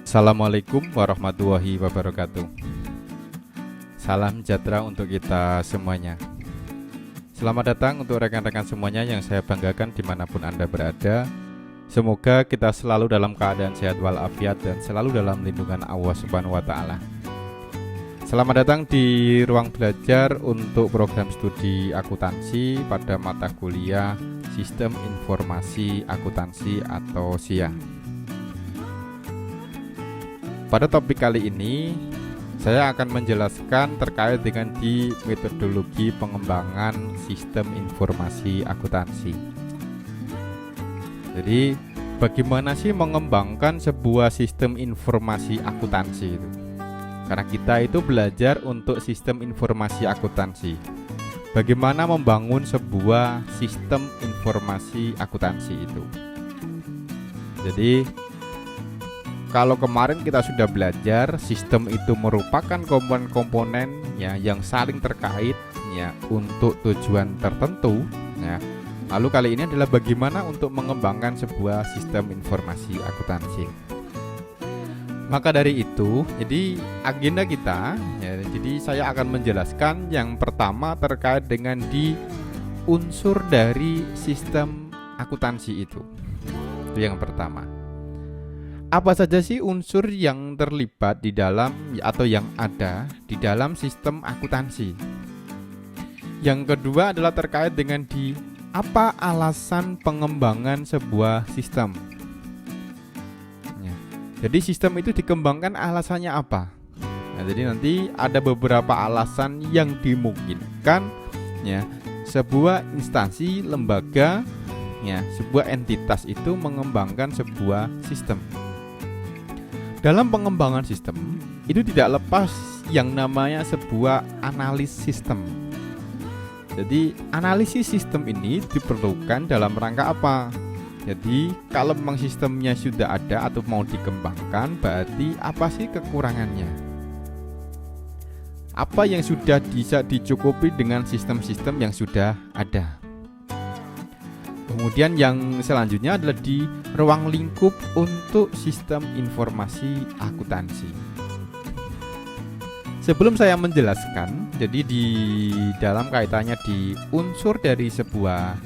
Assalamualaikum warahmatullahi wabarakatuh. Salam sejahtera untuk kita semuanya. Selamat datang untuk rekan-rekan semuanya yang saya banggakan dimanapun Anda berada. Semoga kita selalu dalam keadaan sehat walafiat dan selalu dalam lindungan Allah Subhanahu wa Ta'ala. Selamat datang di ruang belajar untuk program studi akuntansi pada mata kuliah Sistem Informasi Akuntansi atau SIA. Pada topik kali ini, saya akan menjelaskan terkait dengan di metodologi pengembangan sistem informasi akuntansi. Jadi, bagaimana sih mengembangkan sebuah sistem informasi akuntansi itu? Karena kita itu belajar untuk sistem informasi akuntansi. Bagaimana membangun sebuah sistem informasi akuntansi itu? Jadi, kalau kemarin kita sudah belajar, sistem itu merupakan komponen-komponen ya yang saling terkait ya untuk tujuan tertentu ya. Lalu kali ini adalah bagaimana untuk mengembangkan sebuah sistem informasi akuntansi. Maka dari itu, jadi agenda kita ya, jadi saya akan menjelaskan yang pertama terkait dengan di unsur dari sistem akuntansi itu. Itu yang pertama. Apa saja sih unsur yang terlibat di dalam atau yang ada di dalam sistem akuntansi? Yang kedua adalah terkait dengan di apa alasan pengembangan sebuah sistem. Ya. Jadi sistem itu dikembangkan alasannya apa? Nah, jadi nanti ada beberapa alasan yang dimungkinkan ya sebuah instansi, lembaga, ya sebuah entitas itu mengembangkan sebuah sistem. Dalam pengembangan sistem, itu tidak lepas yang namanya sebuah analisis sistem. Jadi, analisis sistem ini diperlukan dalam rangka apa? Jadi, kalau memang sistemnya sudah ada atau mau dikembangkan, berarti apa sih kekurangannya? Apa yang sudah bisa dicukupi dengan sistem-sistem yang sudah ada? Kemudian yang selanjutnya adalah di ruang lingkup untuk sistem informasi akuntansi. Sebelum saya menjelaskan, jadi di dalam kaitannya di unsur dari sebuah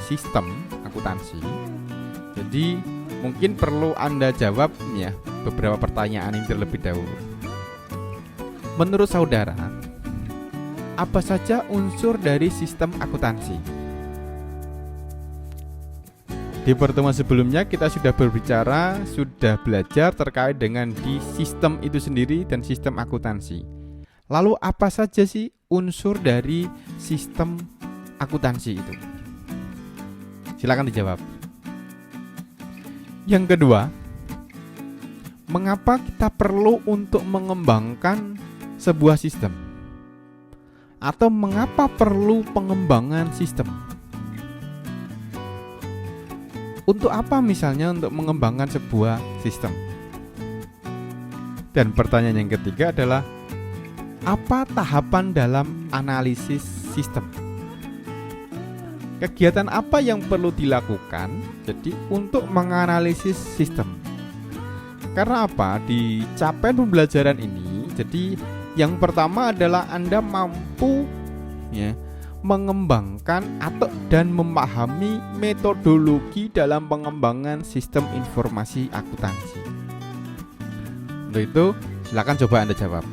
sistem akuntansi. Jadi mungkin perlu Anda jawab ya beberapa pertanyaan ini terlebih dahulu. Menurut saudara, apa saja unsur dari sistem akuntansi? Di pertemuan sebelumnya kita sudah berbicara, sudah belajar terkait dengan di sistem itu sendiri dan sistem akuntansi. Lalu apa saja sih unsur dari sistem akuntansi itu? Silakan dijawab. Yang kedua, mengapa kita perlu untuk mengembangkan sebuah sistem? Atau mengapa perlu pengembangan sistem? Untuk apa misalnya untuk mengembangkan sebuah sistem? Dan pertanyaan yang ketiga adalah apa tahapan dalam analisis sistem? Kegiatan apa yang perlu dilakukan jadi untuk menganalisis sistem? Karena apa? Di capaian pembelajaran ini, jadi yang pertama adalah Anda mampu ya mengembangkan atau dan memahami metodologi dalam pengembangan sistem informasi akuntansi. Untuk itu, silakan coba Anda jawab.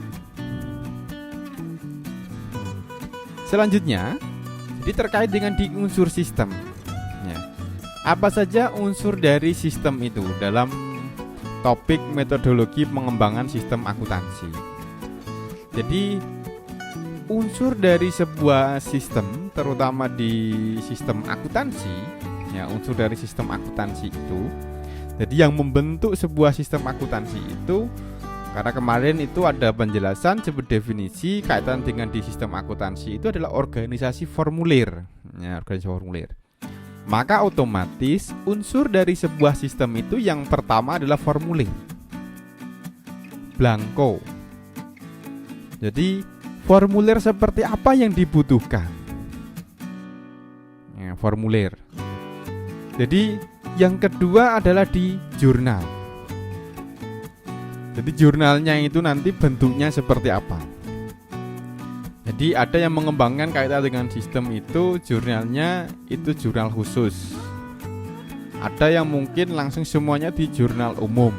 Selanjutnya, jadi terkait dengan di unsur sistem. Ya. Apa saja unsur dari sistem itu dalam topik metodologi pengembangan sistem akuntansi? Jadi unsur dari sebuah sistem, terutama di sistem akuntansi, ya unsur dari sistem akuntansi itu, jadi yang membentuk sebuah sistem akuntansi itu, karena kemarin itu ada penjelasan sebuah definisi kaitan dengan di sistem akuntansi itu adalah organisasi formulir, ya organisasi formulir. Maka otomatis unsur dari sebuah sistem itu yang pertama adalah formulir, blanko. Jadi formulir seperti apa yang dibutuhkan? Ya, formulir. Jadi yang kedua adalah di jurnal. Jadi jurnalnya itu nanti bentuknya seperti apa. Jadi ada yang mengembangkan kaitan dengan sistem itu, jurnalnya itu jurnal khusus. Ada yang mungkin langsung semuanya di jurnal umum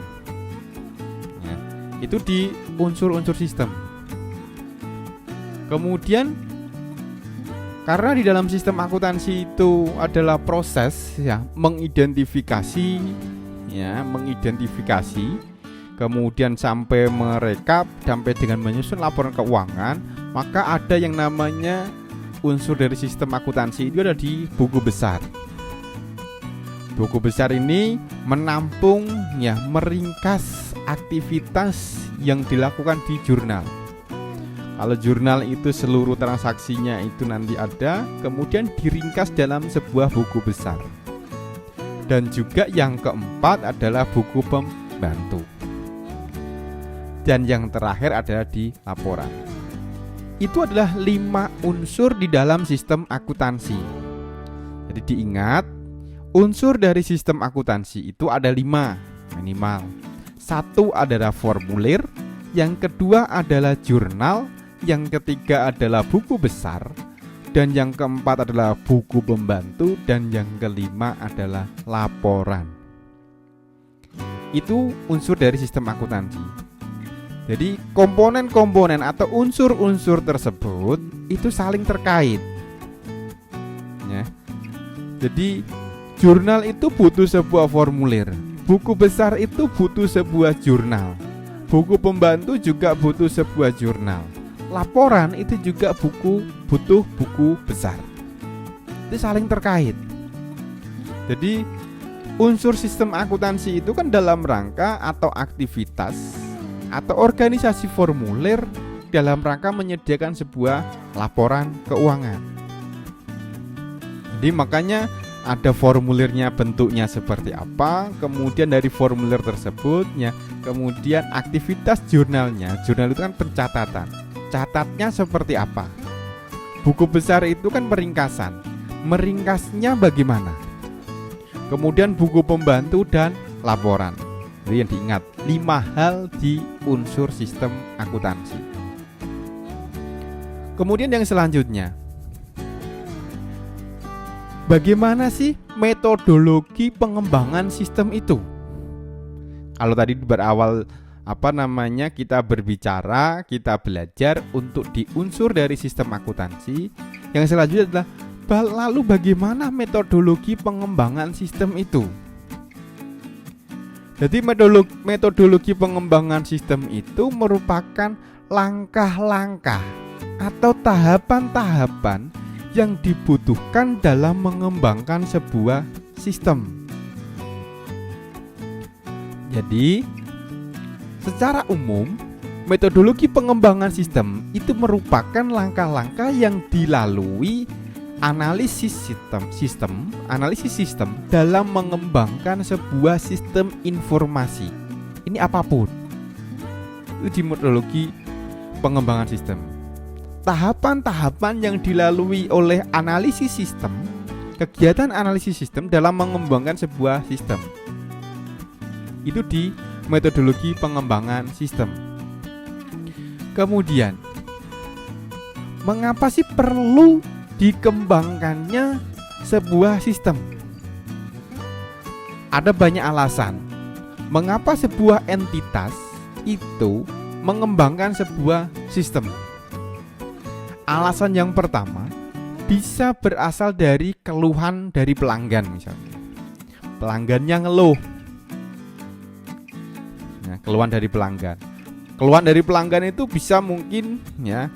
ya, itu di unsur-unsur sistem. Kemudian karena di dalam sistem akuntansi itu adalah proses ya, mengidentifikasi, kemudian sampai merekap, sampai dengan menyusun laporan keuangan, maka ada yang namanya unsur dari sistem akuntansi itu ada di buku besar. Buku besar ini menampung ya, meringkas aktivitas yang dilakukan di jurnal. Kalau jurnal itu seluruh transaksinya itu nanti ada, kemudian diringkas dalam sebuah buku besar. Dan juga yang keempat adalah buku pembantu. Dan yang terakhir adalah di laporan. Itu adalah 5 unsur di dalam sistem akuntansi. Jadi diingat, unsur dari sistem akuntansi itu ada 5 minimal. 1 adalah formulir, yang kedua adalah jurnal, yang ketiga adalah buku besar, dan yang keempat adalah buku pembantu, dan yang kelima adalah laporan. Itu unsur dari sistem akuntansi. Jadi komponen-komponen atau unsur-unsur tersebut itu saling terkait ya. Jadi jurnal itu butuh sebuah formulir, buku besar itu butuh sebuah jurnal, buku pembantu juga butuh sebuah jurnal, laporan itu juga butuh buku besar. Itu saling terkait. Jadi unsur sistem akuntansi itu kan dalam rangka atau aktivitas atau organisasi formulir dalam rangka menyediakan sebuah laporan keuangan. Jadi makanya ada formulirnya, bentuknya seperti apa, kemudian dari formulir tersebut ya, kemudian aktivitas jurnalnya. Jurnal itu kan pencatatan, catatnya seperti apa. Buku besar itu kan peringkasan, meringkasnya bagaimana. Kemudian buku pembantu dan laporan. Jadi yang diingat 5 hal di unsur sistem akuntansi. Kemudian yang selanjutnya, bagaimana sih metodologi pengembangan sistem itu? Kalau tadi berawal kita berbicara, kita belajar untuk di unsur dari sistem akuntansi. Yang selanjutnya adalah lalu bagaimana metodologi pengembangan sistem itu? Jadi metodologi pengembangan sistem itu merupakan langkah-langkah atau tahapan-tahapan yang dibutuhkan dalam mengembangkan sebuah sistem. Jadi secara umum metodologi pengembangan sistem itu merupakan langkah-langkah yang dilalui analisis sistem dalam mengembangkan sebuah sistem informasi. Ini apapun. Itu di metodologi pengembangan sistem. Tahapan-tahapan yang dilalui oleh analisis sistem, kegiatan analisis sistem dalam mengembangkan sebuah sistem. Itu di metodologi pengembangan sistem. Kemudian, mengapa sih perlu dikembangkannya sebuah sistem? Ada banyak alasan mengapa sebuah entitas itu mengembangkan sebuah sistem. Alasan yang pertama bisa berasal dari keluhan dari pelanggan. Misalnya pelanggannya ngeluh, keluhan dari pelanggan. Keluhan dari pelanggan itu bisa mungkin ya,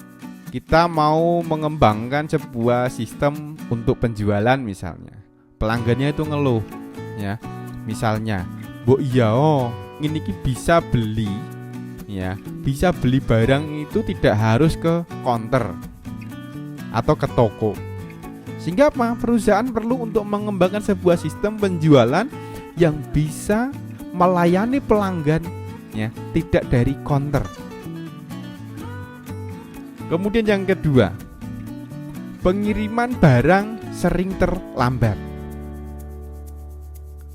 kita mau mengembangkan sebuah sistem untuk penjualan misalnya. Pelanggannya itu ngeluh ya. Misalnya, "Mbok iya ini bisa beli ya, bisa beli barang itu tidak harus ke counter atau ke toko." Sehingga apa? Perusahaan perlu untuk mengembangkan sebuah sistem penjualan yang bisa melayani pelanggan ya, tidak dari counter. Kemudian yang kedua, pengiriman barang sering terlambat.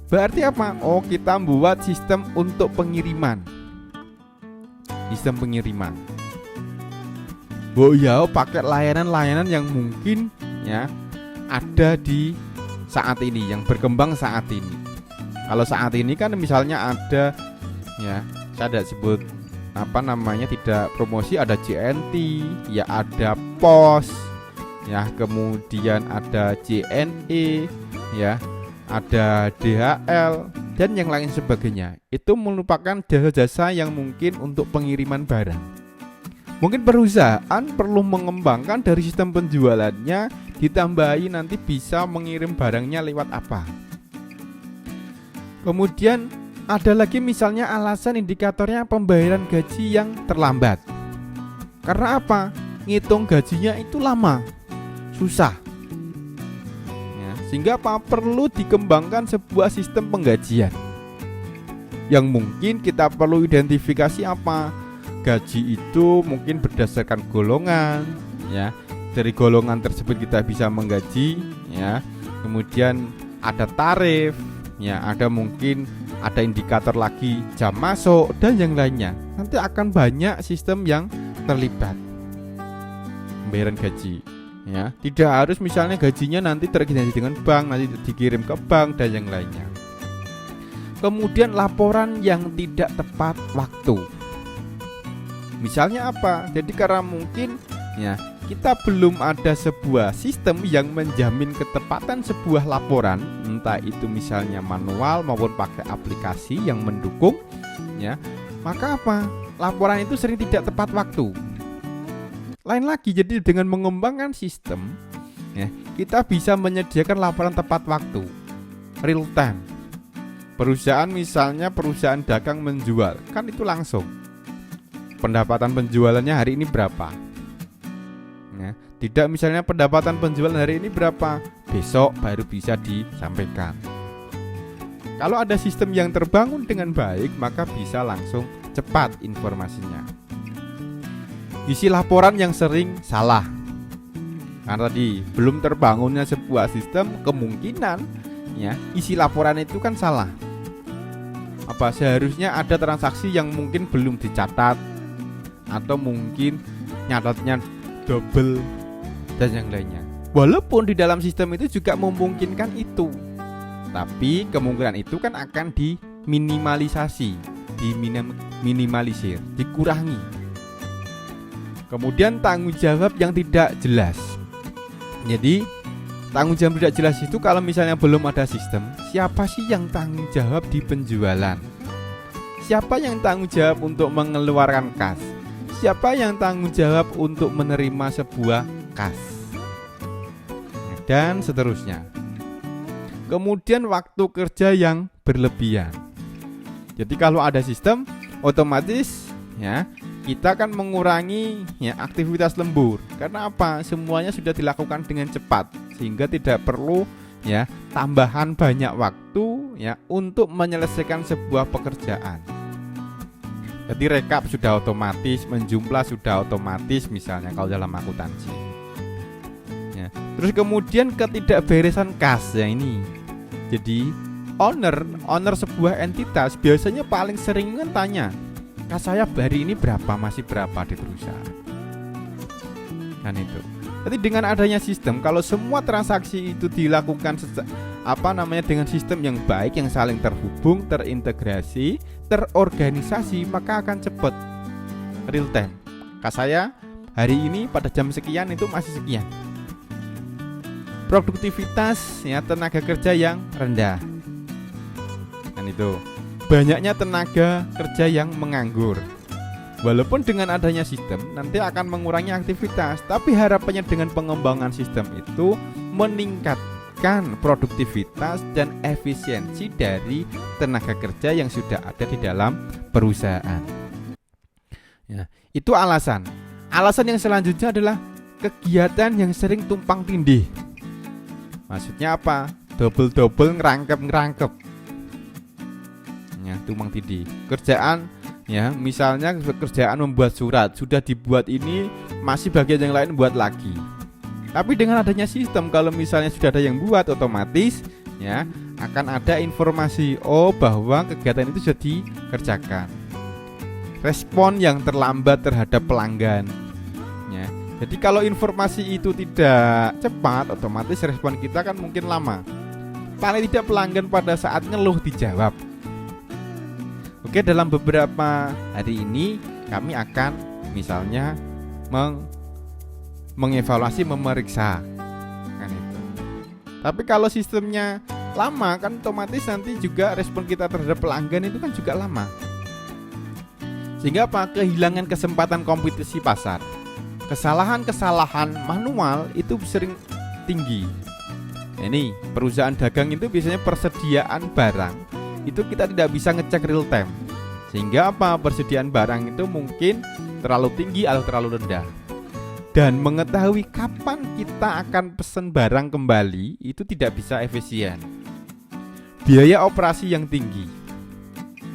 Berarti apa? Kita buat sistem untuk pengiriman. sistem pengiriman. Pakai layanan-layanan yang mungkin ya ada di saat ini, yang berkembang saat ini. Kalau saat ini kan misalnya ada ya, saya tidak sebut tidak promosi, ada JNT, ya ada POS, ya kemudian ada JNE, ya ada DHL dan yang lain sebagainya. Itu merupakan jasa-jasa yang mungkin untuk pengiriman barang. Mungkin perusahaan perlu mengembangkan dari sistem penjualannya, ditambahi nanti bisa mengirim barangnya lewat apa. Kemudian ada lagi misalnya alasan indikatornya pembayaran gaji yang terlambat. Karena apa? Ngitung gajinya itu lama, susah. Ya, sehingga perlu dikembangkan sebuah sistem penggajian yang mungkin kita perlu identifikasi apa. Gaji itu mungkin berdasarkan golongan, ya. Dari golongan tersebut kita bisa menggaji, ya. Kemudian ada tarif, ya. Ada indikator lagi jam masuk dan yang lainnya. Nanti akan banyak sistem yang terlibat pembayaran gaji, ya. Tidak harus misalnya gajinya nanti terkoneksi dengan bank, nanti dikirim ke bank dan yang lainnya. Kemudian laporan yang tidak tepat waktu. Misalnya apa? Jadi karena mungkin ya kita belum ada sebuah sistem yang menjamin ketepatan sebuah laporan, entah itu misalnya manual maupun pakai aplikasi yang mendukung, ya. Maka apa? Laporan itu sering tidak tepat waktu. Lain lagi, jadi dengan mengembangkan sistem, ya, kita bisa menyediakan laporan tepat waktu, real time. Perusahaan misalnya perusahaan dagang menjual, kan itu langsung. Pendapatan penjualannya hari ini berapa? Ya, tidak misalnya pendapatan penjualan hari ini berapa, besok baru bisa disampaikan. Kalau ada sistem yang terbangun dengan baik, maka bisa langsung cepat informasinya. Isi laporan yang sering salah, karena tadi belum terbangunnya sebuah sistem, kemungkinan ya isi laporan itu kan salah. Seharusnya ada transaksi yang mungkin belum dicatat, atau mungkin nyatatnya double dan yang lainnya. Walaupun di dalam sistem itu juga memungkinkan itu, tapi kemungkinan itu kan akan diminimalisasi, diminimalisir, dikurangi. Kemudian tanggung jawab yang tidak jelas. Jadi tanggung jawab tidak jelas itu kalau misalnya belum ada sistem, siapa sih yang tanggung jawab di penjualan? Siapa yang tanggung jawab untuk mengeluarkan kas? Siapa yang tanggung jawab untuk menerima sebuah kas? Dan seterusnya. Kemudian waktu kerja yang berlebihan. Jadi kalau ada sistem, otomatis ya kita akan mengurangi ya aktivitas lembur. Karena apa? Semuanya sudah dilakukan dengan cepat, sehingga tidak perlu ya tambahan banyak waktu ya untuk menyelesaikan sebuah pekerjaan. Jadi rekap sudah otomatis, menjumlah sudah otomatis misalnya kalau dalam akuntansi. Ya. Terus kemudian ketidakberesan kas ya ini. Jadi owner sebuah entitas biasanya paling sering tanya, kas saya hari ini berapa, masih berapa di perusahaan. Kan itu. Jadi dengan adanya sistem, kalau semua transaksi itu dilakukan dengan sistem yang baik, yang saling terhubung, terintegrasi, terorganisasi, maka akan cepat, real time. Kas saya hari ini pada jam sekian itu masih sekian. Produktivitas ya tenaga kerja yang rendah. Dan itu banyaknya tenaga kerja yang menganggur. Walaupun dengan adanya sistem nanti akan mengurangi aktivitas, tapi harapannya dengan pengembangan sistem itu meningkatkan produktivitas dan efisiensi dari tenaga kerja yang sudah ada di dalam perusahaan. Ya, itu alasan. Alasan yang selanjutnya adalah kegiatan yang sering tumpang tindih. Maksudnya apa? Double ngerangkep. Ya, tumpang tindih. Kerjaan ya, misalnya pekerjaan membuat surat sudah dibuat ini, masih bagian yang lain buat lagi. Tapi dengan adanya sistem, kalau misalnya sudah ada yang buat, otomatis ya akan ada informasi bahwa kegiatan itu sudah dikerjakan. respon yang terlambat terhadap pelanggan. Ya. Jadi kalau informasi itu tidak cepat, otomatis respon kita kan mungkin lama. Paling tidak pelanggan pada saat ngeluh dijawab. Oke, dalam beberapa hari ini kami akan misalnya mengevaluasi, memeriksa kan itu. Tapi kalau sistemnya lama kan otomatis nanti juga respon kita terhadap pelanggan itu kan juga lama. Sehingga apa? Kehilangan kesempatan kompetisi pasar. Kesalahan-kesalahan manual itu sering tinggi. Ini perusahaan dagang itu biasanya persediaan barang itu kita tidak bisa ngecek real time. Sehingga apa? Persediaan barang itu mungkin terlalu tinggi atau terlalu rendah. Dan mengetahui kapan kita akan pesan barang kembali itu tidak bisa efisien. Biaya operasi yang tinggi.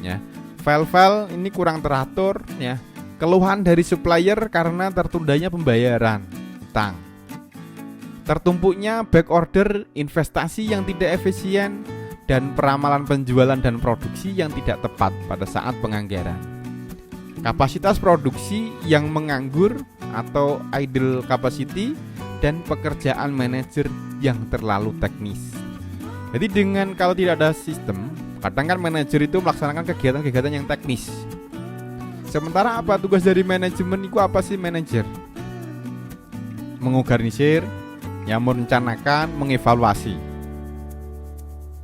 Ya. File-file ini kurang teratur ya. Keluhan dari supplier karena tertundanya pembayaran utang. Tertumpuknya back order, investasi yang tidak efisien, dan peramalan penjualan dan produksi yang tidak tepat pada saat penganggaran. Kapasitas produksi yang menganggur atau idle capacity, dan pekerjaan manajer yang terlalu teknis. Jadi dengan kalau tidak ada sistem, kadang kan manajer itu melaksanakan kegiatan-kegiatan yang teknis. Sementara apa tugas dari manajemen itu apa sih manajer? Mengorganisir, yang merencanakan, mengevaluasi.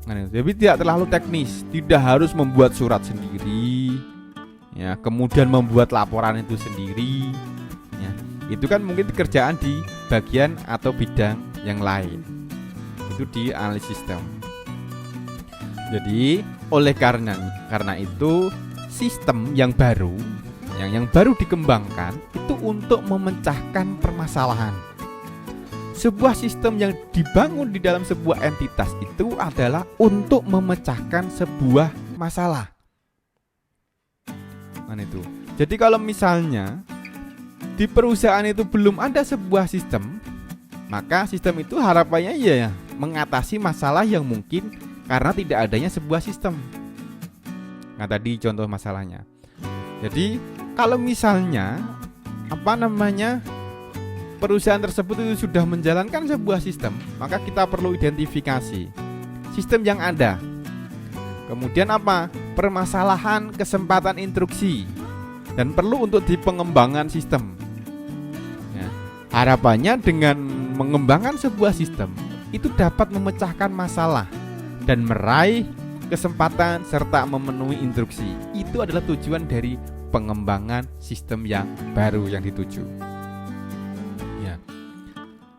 Jadi tidak terlalu teknis, tidak harus membuat surat sendiri, ya, kemudian membuat laporan itu sendiri. Ya, itu kan mungkin kerjaan di bagian atau bidang yang lain. Itu di analisis sistem. Jadi oleh karena itu sistem yang baru dikembangkan itu untuk memecahkan permasalahan. Sebuah sistem yang dibangun di dalam sebuah entitas itu adalah untuk memecahkan sebuah masalah. Itu. Jadi kalau misalnya di perusahaan itu belum ada sebuah sistem, maka sistem itu harapannya ya mengatasi masalah yang mungkin karena tidak adanya sebuah sistem. Nah tadi contoh masalahnya. Jadi kalau misalnya perusahaan tersebut itu sudah menjalankan sebuah sistem, maka kita perlu identifikasi sistem yang ada. Kemudian permasalahan, kesempatan instruksi, dan perlu untuk di pengembangan sistem. Ya, harapannya dengan mengembangkan sebuah sistem itu dapat memecahkan masalah dan meraih kesempatan serta memenuhi instruksi. Itu adalah tujuan dari pengembangan sistem yang baru yang dituju. Ya.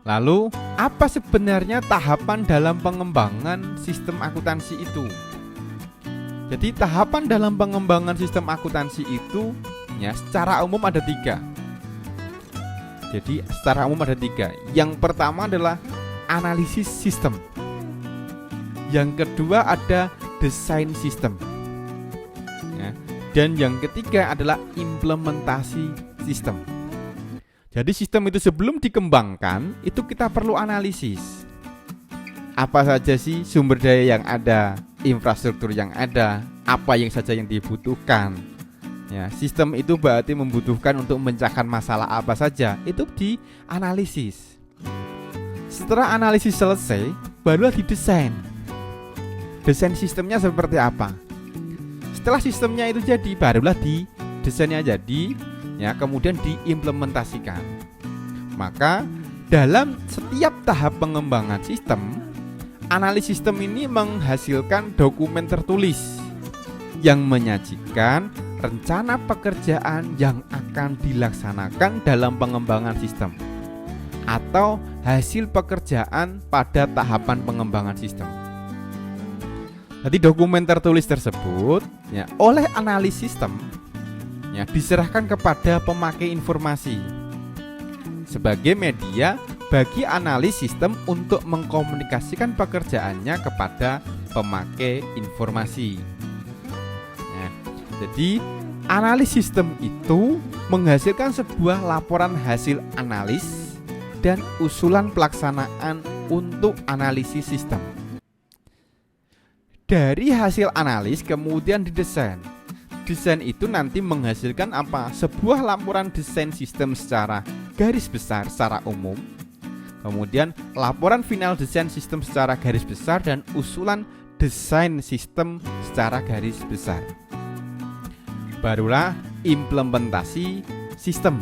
Lalu, apa sebenarnya tahapan dalam pengembangan sistem akuntansi itu? Jadi tahapan dalam pengembangan sistem akuntansi itu ya secara umum ada 3. Jadi secara umum ada 3. Yang pertama adalah analisis sistem. Yang kedua ada desain sistem. Ya. Dan yang ketiga adalah implementasi sistem. Jadi sistem itu sebelum dikembangkan itu kita perlu analisis. Apa saja sih sumber daya yang ada, infrastruktur yang ada, apa yang saja yang dibutuhkan. Ya, sistem itu berarti membutuhkan untuk memecahkan masalah apa saja, itu dianalisis. Setelah analisis selesai, barulah didesain. Desain sistemnya seperti apa? Setelah sistemnya itu jadi, barulah desainnya jadi, ya, kemudian diimplementasikan. Maka dalam setiap tahap pengembangan sistem, analisis sistem ini menghasilkan dokumen tertulis yang menyajikan rencana pekerjaan yang akan dilaksanakan dalam pengembangan sistem atau hasil pekerjaan pada tahapan pengembangan sistem. Jadi dokumen tertulis tersebut ya, oleh analis sistem ya, diserahkan kepada pemakai informasi sebagai media bagi analis sistem untuk mengkomunikasikan pekerjaannya kepada pemakai informasi. Ya, jadi analis sistem itu menghasilkan sebuah laporan hasil analis dan usulan pelaksanaan untuk analisis sistem. Dari hasil analis kemudian didesain desain itu nanti menghasilkan apa? Sebuah laporan desain sistem secara garis besar secara umum. Kemudian laporan final desain sistem secara garis besar dan usulan desain sistem secara garis besar. Barulah implementasi sistem.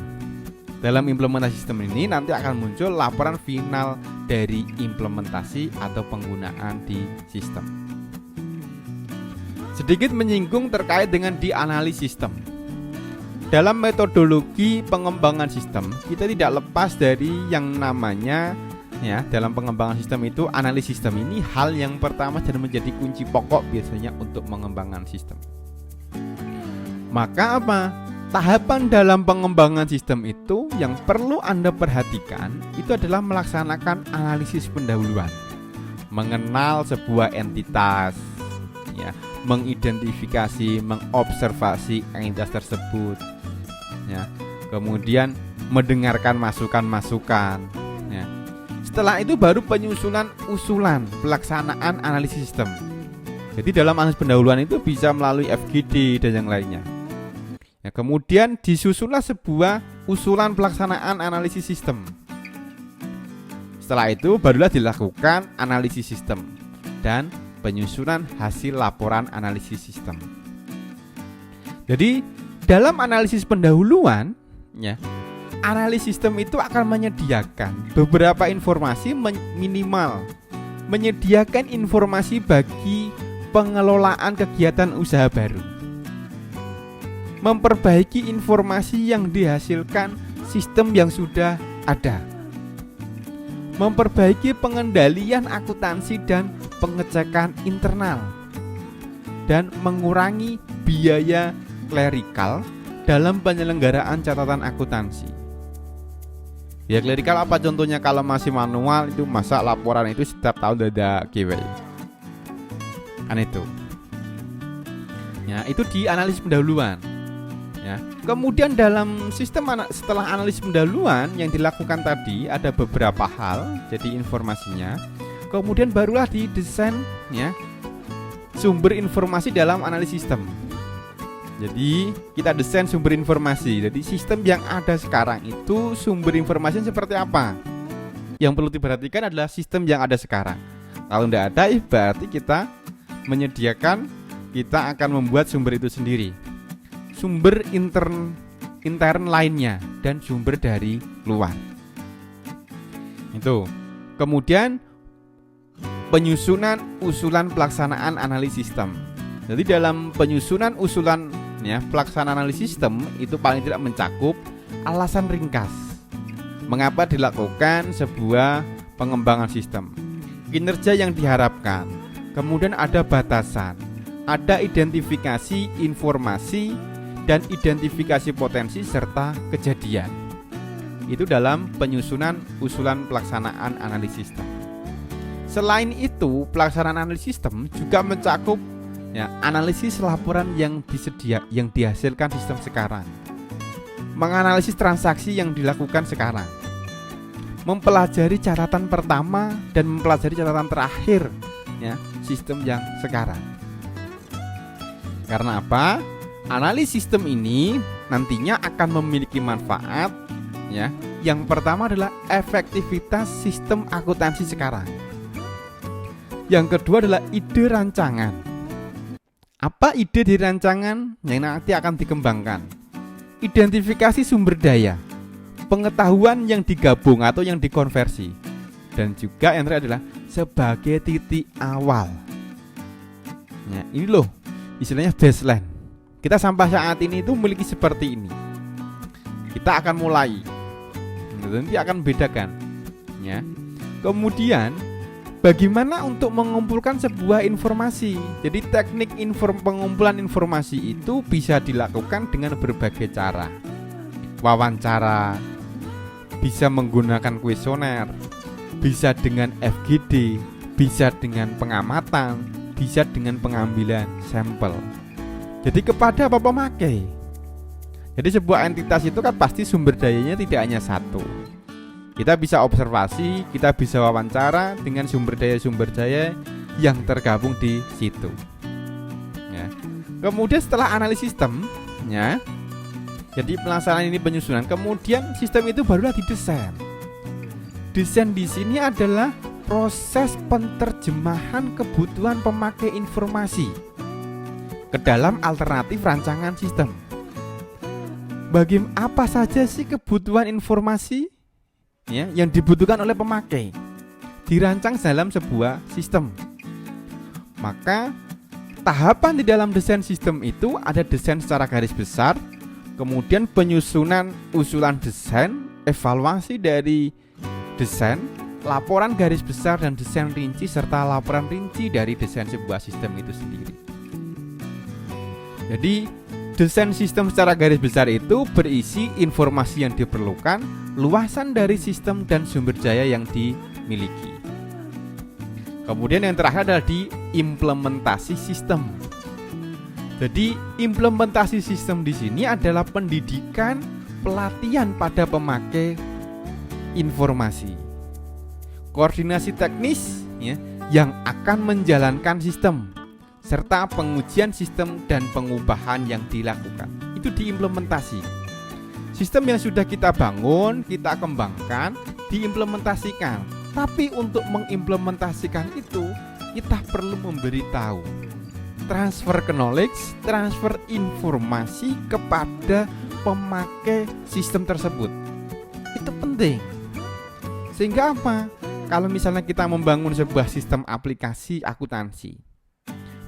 Dalam implementasi sistem ini nanti akan muncul laporan final dari implementasi atau penggunaan di sistem. Sedikit menyinggung terkait dengan dianalisis sistem. Dalam metodologi pengembangan sistem, kita tidak lepas dari yang namanya dalam pengembangan sistem itu analisis sistem ini hal yang pertama dan menjadi kunci pokok biasanya untuk mengembangkan sistem. Maka apa? Tahapan dalam pengembangan sistem itu yang perlu Anda perhatikan itu adalah melaksanakan analisis pendahuluan, mengenal sebuah entitas, mengidentifikasi, mengobservasi entitas tersebut, kemudian mendengarkan masukan-masukan. Setelah itu baru penyusunan usulan pelaksanaan analisis sistem. Jadi dalam analisis pendahuluan itu bisa melalui FGD dan yang lainnya. Kemudian disusunlah sebuah usulan pelaksanaan analisis sistem. Setelah itu barulah dilakukan analisis sistem dan penyusunan hasil laporan analisis sistem. Jadi dalam analisis pendahuluan, analisis sistem itu akan menyediakan beberapa informasi minimal, menyediakan informasi bagi pengelolaan kegiatan usaha baru, memperbaiki informasi yang dihasilkan sistem yang sudah ada, memperbaiki pengendalian akuntansi dan pengecekan internal, dan mengurangi biaya klerikal dalam penyelenggaraan catatan akuntansi. Ya, klerikal apa contohnya? Kalau masih manual itu masa laporan itu setiap tahun ada KW. Kan itu. Itu di analisis pendahuluan. Kemudian dalam sistem setelah analisis pendahuluan yang dilakukan tadi ada beberapa hal jadi informasinya. Kemudian barulah didesain sumber informasi dalam analisis sistem. Jadi kita desain sumber informasi. Jadi sistem yang ada sekarang itu sumber informasinya seperti apa? Yang perlu diperhatikan adalah sistem yang ada sekarang. Kalau tidak ada berarti kita akan membuat sumber itu sendiri. Sumber intern lainnya dan sumber dari luar. Itu. Kemudian penyusunan usulan pelaksanaan analisis sistem. Jadi dalam penyusunan usulan pelaksanaan analisis sistem itu paling tidak mencakup alasan ringkas mengapa dilakukan sebuah pengembangan sistem, kinerja yang diharapkan, kemudian ada batasan, ada identifikasi informasi dan identifikasi potensi serta kejadian. Itu dalam penyusunan usulan pelaksanaan analisis sistem. Selain itu, pelaksanaan analisis sistem juga mencakup analisis laporan yang dihasilkan sistem sekarang, menganalisis transaksi yang dilakukan sekarang, mempelajari catatan pertama dan mempelajari catatan terakhir sistem yang sekarang. Karena apa? Analisis sistem ini nantinya akan memiliki manfaat yang pertama adalah efektivitas sistem akuntansi sekarang. Yang kedua adalah ide rancangan. Apa ide di rancangan yang nanti akan dikembangkan? Identifikasi sumber daya, pengetahuan yang digabung atau yang dikonversi, dan juga yang terakhir adalah sebagai titik awal. Ini loh istilahnya baseline. Kita sampai saat ini itu memiliki seperti ini. Kita akan mulai, nanti akan bedakan. Kemudian bagaimana untuk mengumpulkan sebuah informasi? Jadi teknik pengumpulan informasi itu bisa dilakukan dengan berbagai cara. Wawancara, bisa menggunakan kuesioner, bisa dengan FGD, bisa dengan pengamatan, bisa dengan pengambilan sampel. Jadi kepada apa pemakai? Jadi sebuah entitas itu kan pasti sumber dayanya tidak hanya satu. Kita bisa observasi, kita bisa wawancara dengan sumber daya yang tergabung di situ. Kemudian setelah analisis sistem, ya, jadi pelaksanaan ini penyusunan, kemudian sistem itu barulah didesain. Desain di sini adalah proses penerjemahan kebutuhan pemakai informasi ke dalam alternatif rancangan sistem. Apa saja sih kebutuhan informasi, ya, yang dibutuhkan oleh pemakai dirancang dalam sebuah sistem. Maka tahapan di dalam desain sistem itu ada desain secara garis besar, kemudian penyusunan usulan desain, evaluasi dari desain, laporan garis besar dan desain rinci, serta laporan rinci dari desain sebuah sistem itu sendiri. Jadi desain sistem secara garis besar itu berisi informasi yang diperlukan, luasan dari sistem dan sumber daya yang dimiliki. Kemudian yang terakhir adalah di implementasi sistem. Jadi implementasi sistem di sini adalah pendidikan, pelatihan pada pemakai informasi, koordinasi teknis, ya, yang akan menjalankan sistem, serta pengujian sistem dan pengubahan yang dilakukan. Itu diimplementasi. Sistem yang sudah kita bangun, kita kembangkan, diimplementasikan. Tapi untuk mengimplementasikan itu, kita perlu memberitahu, transfer knowledge, transfer informasi kepada pemakai sistem tersebut. Itu penting. Sehingga apa? Kalau misalnya kita membangun sebuah sistem aplikasi akuntansi,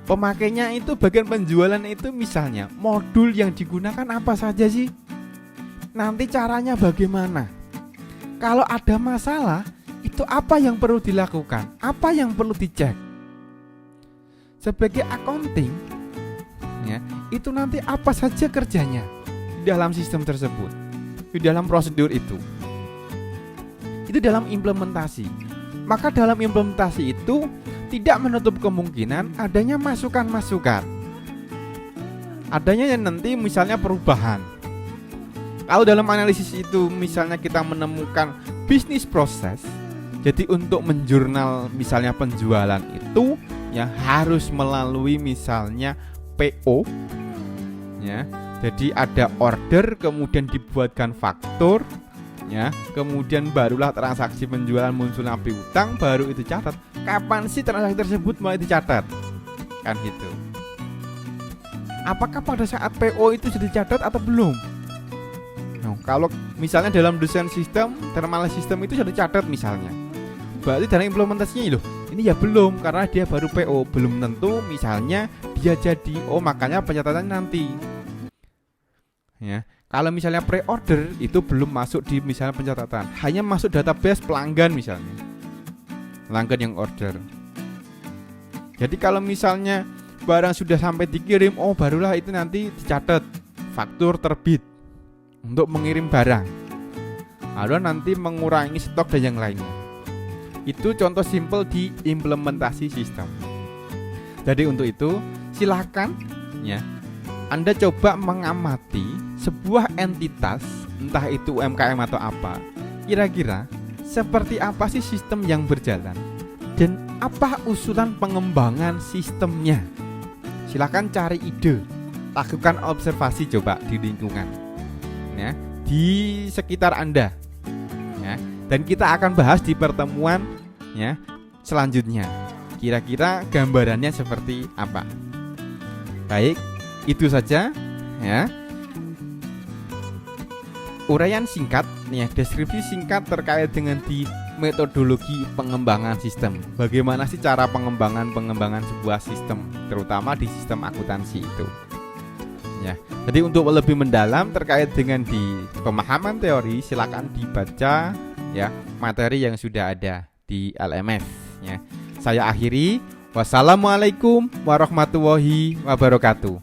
pemakainya itu bagian penjualan itu misalnya modul yang digunakan apa saja sih? Nanti caranya bagaimana? Kalau ada masalah, itu apa yang perlu dilakukan? Apa yang perlu dicek? Sebagai accounting, ya, itu nanti apa saja kerjanya di dalam sistem tersebut, di dalam prosedur itu dalam implementasi. Maka dalam implementasi itu tidak menutup kemungkinan adanya masukan-masukan, adanya yang nanti misalnya perubahan. Kalau dalam analisis itu misalnya kita menemukan bisnis proses, jadi untuk menjurnal misalnya penjualan itu ya harus melalui misalnya PO, ya. Jadi ada order, kemudian dibuatkan faktur, ya, kemudian barulah transaksi penjualan muncul piutang, baru itu catat. Kapan sih transaksi tersebut mulai dicatat? Kan gitu. Apakah pada saat PO itu sudah dicatat atau belum? Nah, kalau misalnya dalam desain sistem, thermal system itu sudah dicatat misalnya, berarti dalam implementasinya loh, ini ya belum, karena dia baru PO, belum tentu misalnya dia jadi. Oh, makanya pencatatannya nanti. Ya. Kalau misalnya pre-order itu belum masuk di misalnya pencatatan, hanya masuk database pelanggan misalnya, pelanggan yang order. Jadi kalau misalnya barang sudah sampai dikirim, oh barulah itu nanti dicatat faktur terbit untuk mengirim barang, lalu nanti mengurangi stok dan yang lainnya. Itu contoh simple di implementasi sistem. Jadi untuk itu silakan, ya, Anda coba mengamati sebuah entitas, entah itu UMKM atau apa, kira-kira seperti apa sih sistem yang berjalan dan apa usulan pengembangan sistemnya. Silakan cari ide, lakukan observasi coba di lingkungan, ya, di sekitar Anda, ya, dan kita akan bahas di pertemuan, ya, selanjutnya. Kira-kira gambarannya seperti apa? Baik, itu saja, ya. Uraian singkat, ya, deskripsi singkat terkait dengan di metodologi pengembangan sistem. Bagaimana sih cara pengembangan sebuah sistem, terutama di sistem akuntansi itu. Ya. Jadi untuk lebih mendalam terkait dengan di pemahaman teori, silakan dibaca, ya, materi yang sudah ada di LMS, ya. Saya akhiri. Wassalamualaikum warahmatullahi wabarakatuh.